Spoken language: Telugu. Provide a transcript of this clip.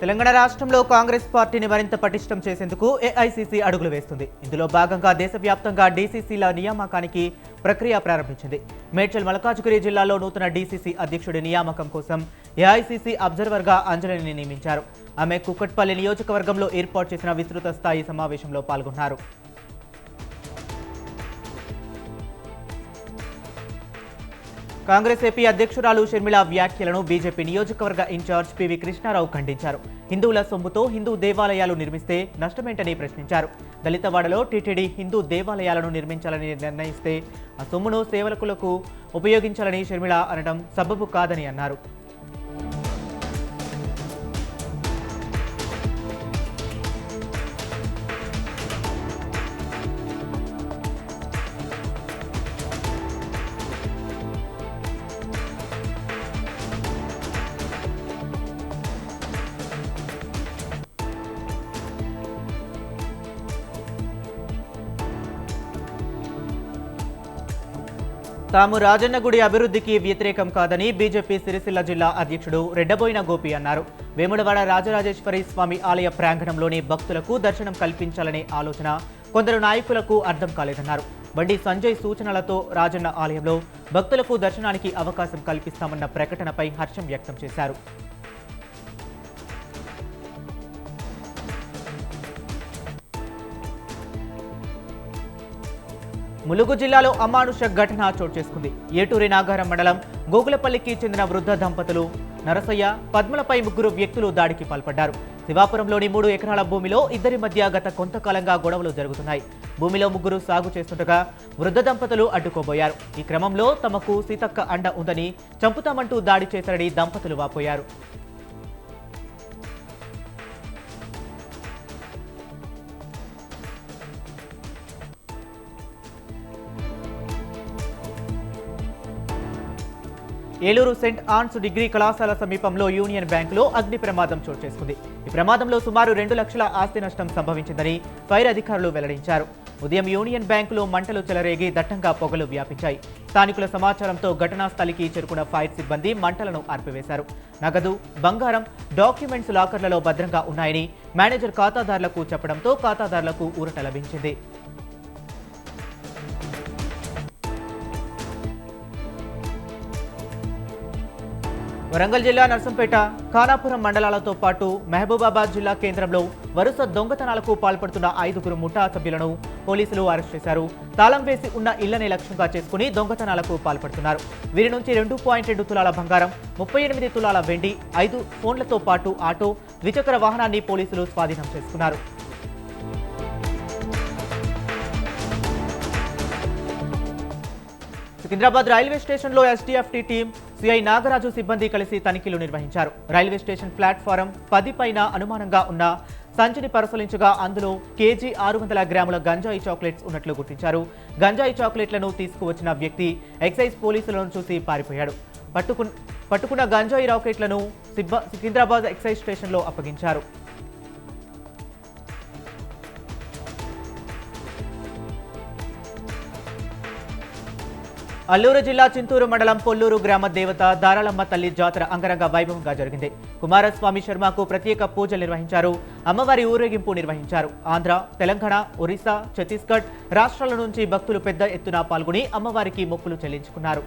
తెలంగాణ రాష్ట్రంలో కాంగ్రెస్ పార్టీని మరింత పటిష్టం చేసేందుకు ఏఐసీసీ అడుగులు వేస్తుంది. ఇందులో భాగంగా దేశవ్యాప్తంగా డీసీసీల నియామకానికి ప్రక్రియ ప్రారంభించింది. మేడ్చల్ మల్కాజ్గిరి జిల్లాలో నూతన డీసీసీ అధ్యక్షుడి నియామకం కోసం ఏఐసీసీ అబ్జర్వర్గా అంజలిని నియమించారు. ఆమె కుకట్పల్లి నియోజకవర్గంలో ఏర్పాటు చేసిన విస్తృత స్థాయి సమావేశంలో పాల్గొన్నారు. కాంగ్రెస్ ఏపీ అధ్యక్షురాలు షర్మిల వ్యాఖ్యలను బీజేపీ నియోజకవర్గ ఇన్ఛార్జ్ పివి కృష్ణారావు ఖండించారు. హిందువుల సొమ్ముతో హిందూ దేవాలయాలు నిర్మిస్తే నష్టమేంటని ప్రశ్నించారు. దళితవాడలో టీటీడీ హిందూ దేవాలయాలను నిర్మించాలని నిర్ణయిస్తే ఆ సొమ్మును సేవకులకు ఉపయోగించాలని షర్మిల అనడం సబబు కాదని అన్నారు. తాము రాజన్న గుడి అభివృద్ధికి వ్యతిరేకం కాదని బీజేపీ సిరిసిల్ల జిల్లా అధ్యక్షుడు రెడ్డబోయిన గోపి అన్నారు. వేములవాడ రాజరాజేశ్వరి స్వామి ఆలయ ప్రాంగణంలోని భక్తులకు దర్శనం కల్పించాలనే ఆలోచన కొందరు నాయకులకు అర్థం కాలేదన్నారు. బండి సంజయ్ సూచనలతో రాజన్న ఆలయంలో భక్తులకు దర్శనానికి అవకాశం కల్పిస్తామన్న ప్రకటనపై హర్షం వ్యక్తం చేశారు. ములుగు జిల్లాలో అమానుష ఘటన చోటు చేసుకుంది. ఏటూరి నాగారం మండలం గోగులపల్లికి చెందిన వృద్ధ దంపతులు నరసయ్య, పద్మలపై ముగ్గురు వ్యక్తులు దాడికి పాల్పడ్డారు. శివాపురంలోని 3 ఎకరాల భూమిలో ఇద్దరి మధ్య గత కొంతకాలంగా గొడవలు జరుగుతున్నాయి. భూమిలో ముగ్గురు సాగు చేస్తుండగా వృద్ధ దంపతులు అడ్డుకోబోయారు. ఈ క్రమంలో తమకు సీతక్క అండ ఉందని చంపుతామంటూ దాడి చేశారని దంపతులు వాపోయారు. ఏలూరు సెయింట్ ఆన్స్ డిగ్రీ కళాశాల సమీపంలో యూనియన్ బ్యాంకులో అగ్ని ప్రమాదం చోటు చేసుకుంది. ఈ ప్రమాదంలో సుమారు 2 లక్షల ఆస్తి నష్టం సంభవించిందని ఫైర్ అధికారులు వెల్లడించారు. ఉదయం యూనియన్ బ్యాంకులో మంటలు చెలరేగి దట్టంగా పొగలు వ్యాపించాయి. స్థానికుల సమాచారంతో ఘటనా స్థలికి చేరుకున్న ఫైర్ సిబ్బంది మంటలను ఆర్పివేశారు. నగదు, బంగారం, డాక్యుమెంట్స్ లాకర్లలో భద్రంగా ఉన్నాయని మేనేజర్ ఖాతాదారులకు చెప్పడంతో ఖాతాదారులకు ఊరట లభించింది. వరంగల్ జిల్లా నర్సంపేట, ఖానాపురం మండలాలతో పాటు మహబూబాబాద్ జిల్లా కేంద్రంలో వరుస దొంగతనాలకు పాల్పడుతున్న 5గురు ముఠా సభ్యులను పోలీసులు అరెస్ట్ చేశారు. తాళం వేసి ఉన్న ఇళ్లనే లక్ష్యంగా చేసుకుని దొంగతనాలకు పాల్పడుతున్నారు. వీరి నుంచి 2.2 తులాల బంగారం, 38 తులాల వెండి, 5 ఫోన్లతో పాటు ఆటో, ద్విచక్ర వాహనాన్ని పోలీసులు స్వాధీనం చేసుకున్నారు. సికింద్రాబాద్ రైల్వే స్టేషన్లో ఎస్టీఎఫ్టీ టీం, సిఐ నాగరాజు సిబ్బంది కలిసి తనిఖీలు నిర్వహించారు. రైల్వే స్టేషన్ ప్లాట్ఫారం 10 పైన అనుమానంగా ఉన్న సంచిని పరిశీలించగా అందులో కేజీ 600 గ్రాముల గంజాయి చాక్లెట్స్ ఉన్నట్లు గుర్తించారు. గంజాయి చాక్లెట్లను తీసుకువచ్చిన వ్యక్తి ఎక్సైజ్ పోలీసులను చూసి పారిపోయాడు. పట్టుకున్న గంజాయి రాకెట్లను సికింద్రాబాద్ ఎక్సైజ్ స్టేషన్లో అప్పగించారు. అల్లూరు జిల్లా చింతూరు మండలం పొల్లూరు గ్రామ దేవత దారాలమ్మ తల్లి జాతర అంగరంగ వైభవంగా జరిగింది. కుమారస్వామి శర్మకు ప్రత్యేక పూజలు నిర్వహించారు. అమ్మవారి ఊరేగింపు నిర్వహించారు. ఆంధ్ర, తెలంగాణ, ఒరిస్సా, ఛత్తీస్గఢ్ రాష్ట్రాల నుంచి భక్తులు పెద్ద ఎత్తున పాల్గొని అమ్మవారికి మొక్కులు చెల్లించుకున్నారు.